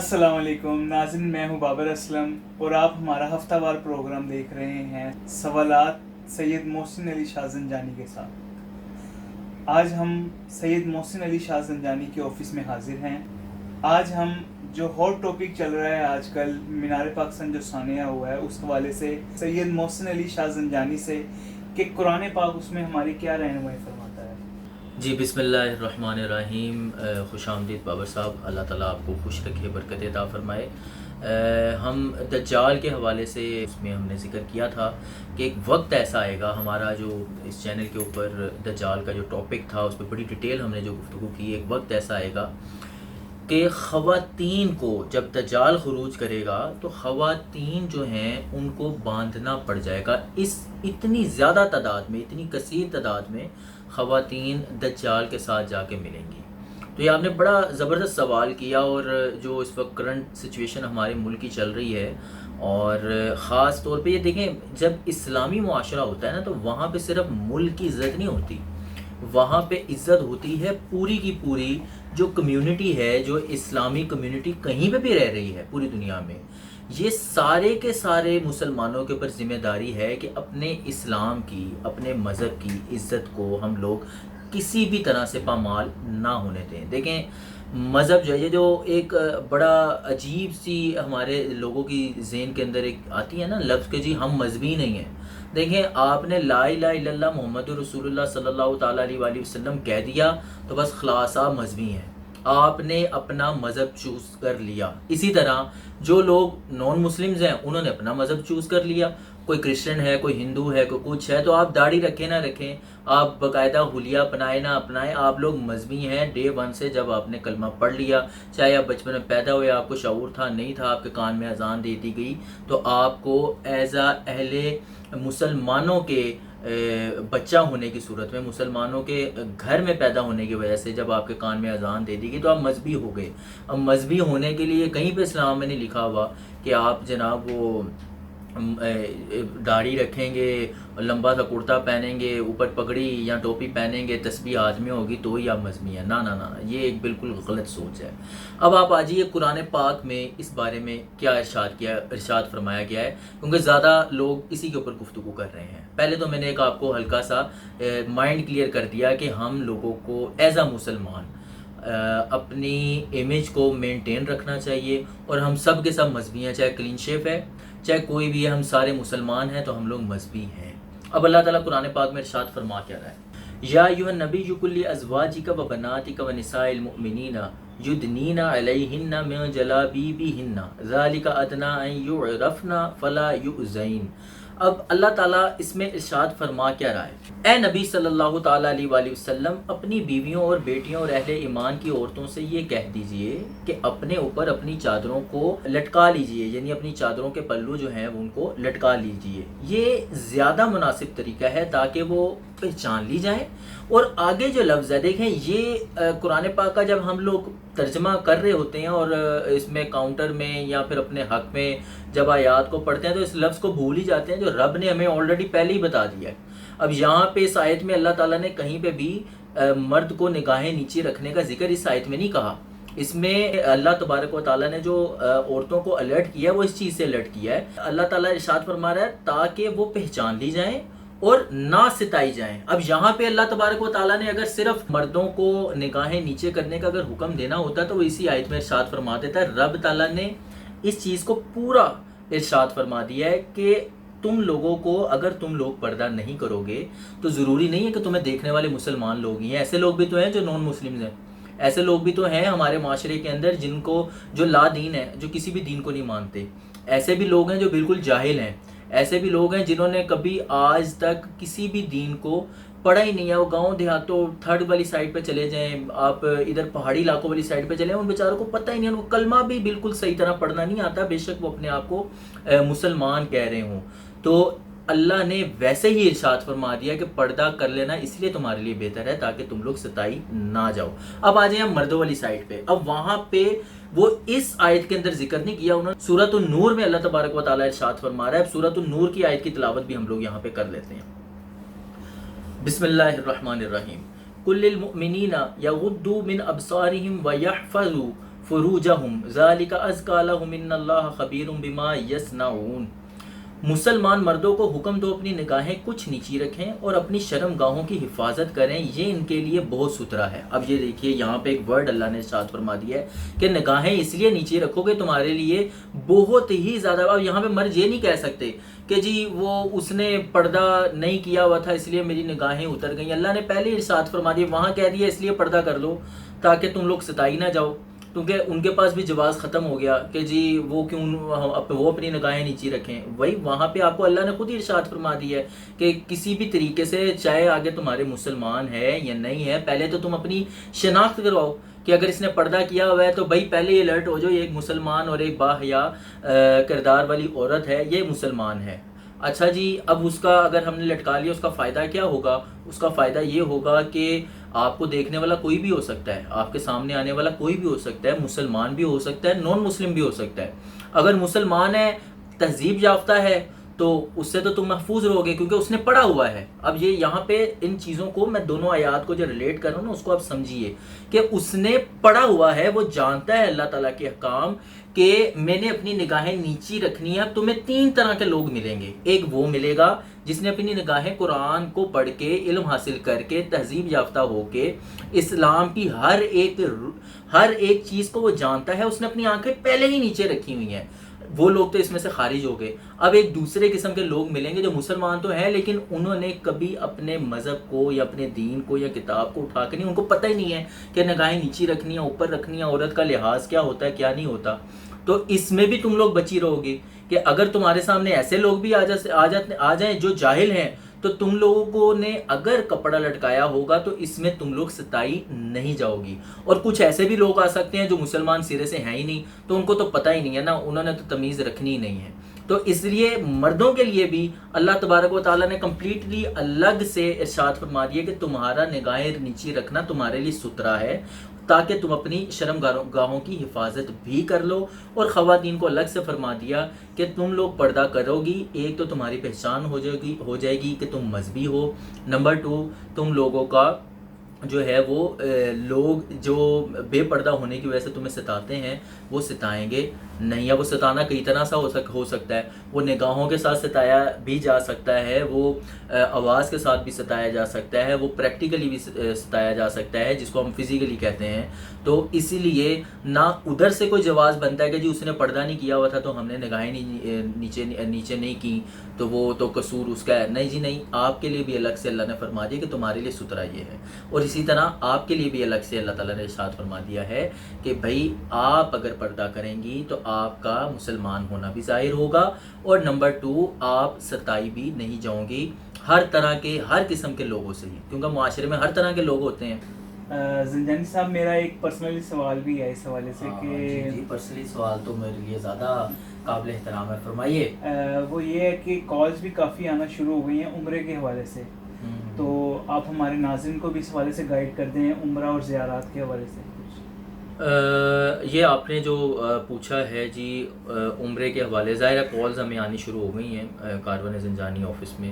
السلام علیکم ناظرین، میں ہوں بابر اسلم اور آپ ہمارا ہفتہ وار پروگرام دیکھ رہے ہیں سوالات سید محسن علی شاہ زنجانی کے ساتھ۔ آج ہم سید محسن علی شاہ زنجانی کے آفس میں حاضر ہیں۔ آج ہم جو ہاٹ ٹاپک چل رہا ہے آج کل مینار پاکستان جو سانحہ ہوا ہے اس حوالے سے سید محسن علی شاہ زنجانی سے کہ قرآن پاک اس میں ہماری کیا رہنمائی فرماتا ہے۔ جی بسم اللہ الرحمن الرحیم۔ خوش آمدید بابر صاحب، اللہ تعالیٰ آپ کو خوش رکھے، برکت عطا فرمائے۔ ہم دجال کے حوالے سے اس میں ہم نے ذکر کیا تھا کہ ایک وقت ایسا آئے گا، ہمارا جو اس چینل کے اوپر دجال کا جو ٹاپک تھا اس پہ بڑی ڈیٹیل ہم نے جو گفتگو کی، ایک وقت ایسا آئے گا کہ خواتین کو جب دجال خروج کرے گا تو خواتین جو ہیں ان کو باندھنا پڑ جائے گا۔ اس اتنی زیادہ تعداد میں، اتنی کثیر تعداد میں خواتین دجال کے ساتھ جا کے ملیں گی۔ تو یہ آپ نے بڑا زبردست سوال کیا، اور جو اس وقت کرنٹ سچویشن ہمارے ملک کی چل رہی ہے، اور خاص طور پہ یہ دیکھیں جب اسلامی معاشرہ ہوتا ہے نا تو وہاں پہ صرف ملک کی عزت نہیں ہوتی، وہاں پہ عزت ہوتی ہے پوری کی پوری جو کمیونٹی ہے، جو اسلامی کمیونٹی کہیں پہ بھی رہ رہی ہے پوری دنیا میں۔ یہ سارے کے سارے مسلمانوں کے اوپر ذمہ داری ہے کہ اپنے اسلام کی، اپنے مذہب کی عزت کو ہم لوگ کسی بھی طرح سے پامال نہ ہونے دیں۔ دیکھیں مذہب جو ہے، یہ جو ایک بڑا عجیب سی ہمارے لوگوں کی ذہن کے اندر ایک آتی ہے نا لفظ کہ جی ہم مذہبی نہیں ہیں۔ دیکھیں آپ نے لا الہ الا اللہ محمد رسول اللہ صلی اللہ تعالیٰ علیہ وآلہ وسلم کہہ دیا تو بس خلاص آپ مذہبی ہیں، آپ نے اپنا مذہب چوز کر لیا۔ اسی طرح جو لوگ نان مسلمز ہیں انہوں نے اپنا مذہب چوز کر لیا، کوئی کرسچن ہے، کوئی ہندو ہے، کوئی کچھ ہے، تو آپ داڑھی رکھیں نہ رکھیں، آپ باقاعدہ حلیہ اپنائیں نہ اپنائیں، آپ لوگ مذہبی ہیں ڈے ون سے۔ جب آپ نے کلمہ پڑھ لیا، چاہے آپ بچپن میں پیدا ہوئے، آپ کو شعور تھا نہیں تھا، آپ کے کان میں اذان دے دی گئی، تو آپ کو ایز اہل مسلمانوں کے بچہ ہونے کی صورت میں، مسلمانوں کے گھر میں پیدا ہونے کی وجہ سے جب آپ کے کان میں اذان دے دی گئی تو آپ مذہبی ہو گئے۔ اب مذہبی ہونے کے لیے کہیں پہ اسلام میں نہیں لکھا ہوا کہ آپ جناب وہ داڑھی رکھیں گے، لمبا سا کرتا پہنیں گے، اوپر پگڑی یا ٹوپی پہنیں گے، تسبیح ہاتھ میں ہوگی تو ہی آپ مذہبی ہیں۔ نہ نہ نہ، یہ ایک بالکل غلط سوچ ہے۔ اب آپ آجیے قرآن پاک میں اس بارے میں کیا ارشاد فرمایا گیا ہے، کیونکہ زیادہ لوگ اسی کے اوپر گفتگو کر رہے ہیں۔ پہلے تو میں نے ایک آپ کو ہلکا سا مائنڈ کلیئر کر دیا کہ ہم لوگوں کو ایز اے مسلمان اپنی امیج کو مینٹین رکھنا چاہیے، اور ہم سب کے سب مذہبی ہیں، چاہے کلین شیف ہے، چاہے کوئی بھی ہے، ہم سارے مسلمان ہیں تو ہم لوگ مذہبی ہیں۔ اب اللہ تعالیٰ قرآن پاک میں ارشاد فرما کیا رہا ہے، یا ایھا النبی کل ازواجک و بناتک و نساء المؤمنین یدنین علیہن من جلابیبہن ذالک ادنی ان یعرفن فلا یؤذین۔ اب اللہ تعالیٰ اس میں ارشاد فرما کیا رہا ہے، اے نبی صلی اللہ تعالیٰ علیہ وآلہ وسلم اپنی بیویوں اور بیٹیوں اور اہل ایمان کی عورتوں سے یہ کہہ دیجئے کہ اپنے اوپر اپنی چادروں کو لٹکا لیجئے، یعنی اپنی چادروں کے پلو جو ہیں ان کو لٹکا لیجئے۔ یہ زیادہ مناسب طریقہ ہے تاکہ وہ پہچان لی جائیں۔ اور آگے جو لفظ ہے دیکھیں، یہ قرآن پاک کا جب ہم لوگ ترجمہ کر رہے ہوتے ہیں اور اس میں کاؤنٹر میں یا پھر اپنے حق میں جب آیات کو پڑھتے ہیں تو اس لفظ کو بھول ہی جاتے ہیں جو رب نے ہمیں آلریڈی پہلے ہی بتا دیا ہے۔ اب یہاں پہ اس آیت میں اللہ تعالیٰ نے کہیں پہ بھی مرد کو نگاہیں نیچے رکھنے کا ذکر اس آیت میں نہیں کہا۔ اس میں اللہ تبارک و تعالیٰ نے جو عورتوں کو الرٹ کیا ہے وہ اس چیز سے الرٹ کیا ہے۔ اللہ تعالیٰ ارشاد فرما رہا ہے تاکہ وہ پہچان لی جائیں اور نہ ستائی جائیں۔ اب یہاں پہ اللہ تبارک و تعالیٰ نے اگر صرف مردوں کو نگاہیں نیچے کرنے کا اگر حکم دینا ہوتا تو وہ اسی آیت میں ارشاد فرما دیتا ہے۔ رب تعالیٰ نے اس چیز کو پورا ارشاد فرما دیا ہے کہ تم لوگوں کو اگر تم لوگ پردہ نہیں کرو گے تو ضروری نہیں ہے کہ تمہیں دیکھنے والے مسلمان لوگ ہی ہیں، ایسے لوگ بھی تو ہیں جو نان مسلمز ہیں، ایسے لوگ بھی تو ہیں ہمارے معاشرے کے اندر جن کو جو لا دین ہے، جو کسی بھی دین کو نہیں مانتے، ایسے بھی لوگ ہیں جو بالکل جاہل ہیں، ایسے بھی لوگ ہیں جنہوں نے کبھی آج تک کسی بھی دین کو پڑھا ہی نہیں ہے۔ وہ گاؤں دیہاتوں تھرڈ والی سائڈ پہ چلے جائیں، آپ ادھر پہاڑی علاقوں والی سائڈ پہ چلیں، ان بیچاروں کو پتہ ہی نہیں، ان کو کلمہ بھی بالکل صحیح طرح پڑھنا نہیں آتا، بے شک وہ اپنے آپ کو مسلمان کہہ رہے ہوں۔ تو اللہ نے ویسے ہی ارشاد فرما دیا کہ پردہ کر لینا اس لیے تمہارے لیے بہتر ہے تاکہ تم لوگ ستائی نہ جاؤ۔ اب آ جائیں ہم مردوں والی سائڈ پہ۔ اب وہاں پہ وہ اس آیت کے اندر ذکر نہیں کیا انہوں نے، سورۃ النور میں اللہ تبارک و تعالیٰ ارشاد فرما رہا ہے۔ اب سورۃ النور کی آیت کی تلاوت بھی ہم لوگ یہاں پہ کر لیتے ہیں۔ بسم اللہ الرحمن الرحیم، قل للمؤمنین یغضوا من ابصارہم ویحفظوا فروجہم ذالک ازکی لہم ان اللہ خبیر بما یصنعون. مسلمان مردوں کو حکم دو اپنی نگاہیں کچھ نیچی رکھیں اور اپنی شرم گاہوں کی حفاظت کریں، یہ ان کے لیے بہت ستھرا ہے. اب یہ دیکھیے یہاں پہ ایک ورڈ اللہ نے ارشاد فرما دیا ہے کہ نگاہیں اس لیے نیچی رکھو گے تمہارے لیے بہت ہی زیادہ. اب یہاں پہ مرد یہ نہیں کہہ سکتے کہ جی وہ اس نے پردہ نہیں کیا ہوا تھا اس لیے میری نگاہیں اتر گئیں. اللہ نے پہلے ارشاد فرما دیا، وہاں کہہ دیا اس لیے پردہ کر لو تاکہ تم لوگ ستائی نہ جاؤ، کیونکہ ان کے پاس بھی جواز ختم ہو گیا کہ جی وہ کیوں وہ اپنی نگاہیں نیچی رکھیں. وہی وہاں پہ آپ کو اللہ نے خود ہی ارشاد فرما دیا ہے کہ کسی بھی طریقے سے چاہے آگے تمہارے مسلمان ہے یا نہیں ہے، پہلے تو تم اپنی شناخت کرواؤ کہ اگر اس نے پردہ کیا ہوا ہے تو بھائی پہلے یہ الرٹ ہو جاؤ یہ ایک مسلمان اور ایک باحیا کردار والی عورت ہے، یہ مسلمان ہے. اچھا جی، اب اس کا اگر ہم نے لٹکا لیا اس کا فائدہ کیا ہوگا؟ اس کا فائدہ یہ ہوگا کہ آپ کو دیکھنے والا کوئی بھی ہو سکتا ہے، آپ کے سامنے آنے والا کوئی بھی ہو سکتا ہے، مسلمان بھی ہو سکتا ہے، نان مسلم بھی ہو سکتا ہے. اگر مسلمان ہے، تہذیب یافتہ ہے، تو اس سے تو تم محفوظ رہو گے کیونکہ اس نے پڑھا ہوا ہے. اب یہ یہاں پہ ان چیزوں کو میں دونوں آیات کو جو ریلیٹ کر رہا ہوں نا اس کو آپ سمجھیے کہ اس نے پڑھا ہوا ہے، وہ جانتا ہے اللہ تعالیٰ کے احکام کہ میں نے اپنی نگاہیں نیچی رکھنی ہے. تمہیں 3 طرح کے لوگ ملیں گے. ایک وہ ملے گا جس نے اپنی نگاہیں قرآن کو پڑھ کے علم حاصل کر کے تہذیب یافتہ ہو کے اسلام کی ہر ایک چیز کو وہ جانتا ہے، اس نے اپنی آنکھیں پہلے ہی نیچے رکھی ہوئی ہیں. وہ لوگ تو اس میں سے خارج ہو گئے. اب ایک دوسرے قسم کے لوگ ملیں گے جو مسلمان تو ہیں لیکن انہوں نے کبھی اپنے مذہب کو یا اپنے دین کو یا کتاب کو اٹھا کے نہیں، ان کو پتہ ہی نہیں ہے کہ نگاہیں نیچی رکھنی ہیں اوپر رکھنی ہیں، عورت کا لحاظ کیا ہوتا ہے کیا نہیں ہوتا. تو اس میں بھی تم لوگ بچی رہو گے کہ اگر تمہارے سامنے ایسے لوگ بھی آ جائیں جو جاہل ہیں تو تم لوگوں نے اگر کپڑا لٹکایا ہوگا تو اس میں تم لوگ ستائی نہیں جاؤ گی. اور کچھ ایسے بھی لوگ آ سکتے ہیں جو مسلمان سرے سے ہیں ہی نہیں، تو ان کو تو پتہ ہی نہیں ہے نا، انہوں نے تو تمیز رکھنی ہی نہیں ہے. تو اس لیے مردوں کے لیے بھی اللہ تبارک و تعالیٰ نے کمپلیٹلی الگ سے ارشاد فرما دیا کہ تمہارا نگاہیں نیچی رکھنا تمہارے لیے ستھرا ہے تاکہ تم اپنی شرم گاہوں کی حفاظت بھی کر لو. اور خواتین کو الگ سے فرما دیا کہ تم لوگ پردہ کرو گی، ایک تو تمہاری پہچان ہو جائے گی کہ تم مذہبی ہو، نمبر 2 تم لوگوں کا جو ہے وہ لوگ جو بے پردہ ہونے کی وجہ سے تمہیں ستاتے ہیں وہ ستائیں گے نہیں. یا وہ ستانا کئی طرح سا ہو سکتا ہے، وہ نگاہوں کے ساتھ ستایا بھی جا سکتا ہے، وہ آواز کے ساتھ بھی ستایا جا سکتا ہے، وہ پریکٹیکلی بھی ستایا جا سکتا ہے جس کو ہم فزیکلی کہتے ہیں. تو اسی لیے نہ ادھر سے کوئی جواز بنتا ہے کہ جی اس نے پردہ نہیں کیا ہوا تھا تو ہم نے نگاہیں نیچے نہیں کی تو وہ تو قصور اس کا ہے. نہیں جی نہیں، آپ کے لیے بھی الگ سے اللہ نے فرما دیا کہ تمہارے لیے ستھرا یہ ہے. اور اسی طرح آپ کے لیے بھی الگ سے اللہ تعالیٰ نے ارشاد فرما دیا ہے کہ بھائی آپ اگر پردہ کریں گی تو آپ کا مسلمان ہونا بھی ظاہر ہوگا، اور نمبر 2 آپ ستائی بھی نہیں جاؤں گی ہر طرح کے ہر قسم کے لوگوں سے ہی، کیونکہ معاشرے میں ہر طرح کے لوگ ہوتے ہیں. زنجانی صاحب میرا ایک پرسنلی سوال بھی ہے اس حوالے سے کہ جی پرسنلی سوال تو میرے لیے زیادہ قابل احترام ہے، فرمائیے. وہ یہ ہے کہ کالز بھی کافی آنا شروع ہو گئی ہیں عمرے کے حوالے سے، تو آپ ہمارے ناظرین کو بھی اس حوالے سے گائیڈ کر دیں عمرہ اور زیارات کے حوالے سے. یہ آپ نے جو پوچھا ہے جی عمرے کے حوالے، ظاہر کالز ہمیں آنی شروع ہو گئی ہیں کاروان زنجانی آفس میں.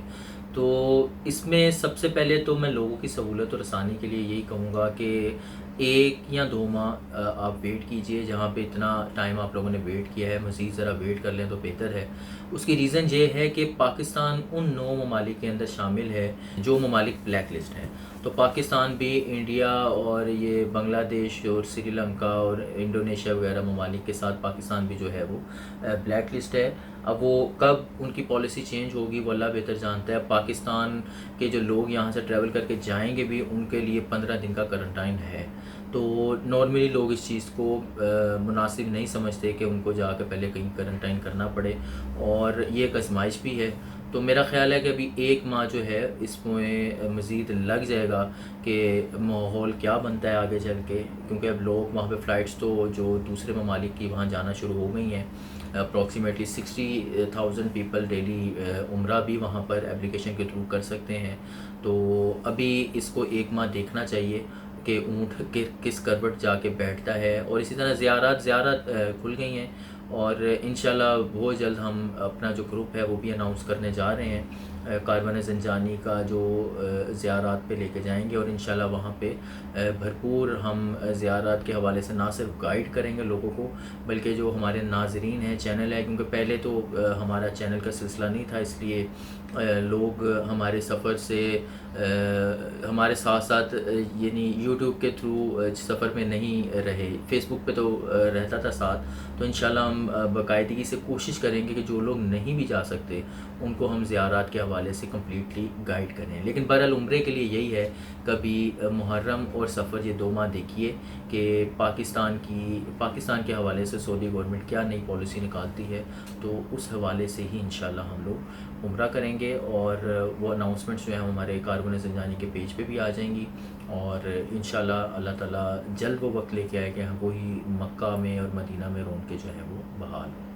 تو اس میں سب سے پہلے تو میں لوگوں کی سہولت اور آسانی کے لیے یہی کہوں گا کہ 1 یا 2 ماہ آپ ویٹ کیجئے. جہاں پہ اتنا ٹائم آپ لوگوں نے ویٹ کیا ہے مزید ذرا ویٹ کر لیں تو بہتر ہے. اس کی ریزن یہ ہے کہ پاکستان ان 9 ممالک کے اندر شامل ہے جو ممالک بلیک لسٹ ہیں. تو پاکستان بھی انڈیا اور یہ بنگلہ دیش اور سری لنکا اور انڈونیشیا وغیرہ ممالک کے ساتھ پاکستان بھی جو ہے وہ بلیک لسٹ ہے. اب وہ کب ان کی پالیسی چینج ہوگی وہ اللہ بہتر جانتا ہے. پاکستان کے جو لوگ یہاں سے ٹریول کر کے جائیں گے بھی ان کے لیے 15 دن کا کرنٹائن ہے. تو نارملی لوگ اس چیز کو مناسب نہیں سمجھتے کہ ان کو جا کے پہلے کہیں کرنٹائن کرنا پڑے، اور یہ ایک آزمائش بھی ہے. تو میرا خیال ہے کہ ابھی 1 ماہ جو ہے اس میں مزید لگ جائے گا کہ ماحول کیا بنتا ہے آگے چل کے، کیونکہ اب لوگ وہاں پہ فلائٹس تو جو دوسرے ممالک کی وہاں جانا شروع ہو گئی ہیں. اپروکسیمیٹلی 60,000 پیپل ڈیلی عمرہ بھی وہاں پر اپلیکیشن کے تھرو کر سکتے ہیں. تو ابھی اس کو 1 ماہ دیکھنا چاہیے کہ اونٹ کس کروٹ جا کے بیٹھتا ہے. اور اسی طرح زیارت کھل گئی ہیں اور انشاءاللہ بہت جلد ہم اپنا جو گروپ ہے وہ بھی اناؤنس کرنے جا رہے ہیں. کاروان زنجانی کا جو زیارات پہ لے کے جائیں گے، اور انشاءاللہ وہاں پہ بھرپور ہم زیارات کے حوالے سے نہ صرف گائیڈ کریں گے لوگوں کو، بلکہ جو ہمارے ناظرین ہیں، چینل ہے، کیونکہ پہلے تو ہمارا چینل کا سلسلہ نہیں تھا، اس لیے لوگ ہمارے سفر سے ہمارے ساتھ ساتھ یعنی یوٹیوب کے تھرو سفر میں نہیں رہے، فیس بک پہ تو رہتا تھا ساتھ. تو انشاءاللہ ہم باقاعدگی سے کوشش کریں گے کہ جو لوگ نہیں بھی جا سکتے ان کو ہم زیارات کے حوالے سے کمپلیٹلی گائیڈ کریں. لیکن بہرحال عمرے کے لیے یہی ہے، کبھی محرم اور سفر یہ 2 ماہ دیکھیے کہ پاکستان کے حوالے سے سعودی گورنمنٹ کیا نئی پالیسی نکالتی ہے، تو اس حوالے سے ہی انشاءاللہ ہم لوگ عمرہ کریں گے. اور وہ اناؤنسمنٹس جو ہیں ہمارے کاروان زنجانی کے پیج پہ بھی آ جائیں گی، اور انشاءاللہ اللہ تعالیٰ جلد وہ وقت لے کے آئے کہ وہی مکہ میں اور مدینہ میں رونقیں جو ہیں وہ بحال ہوں.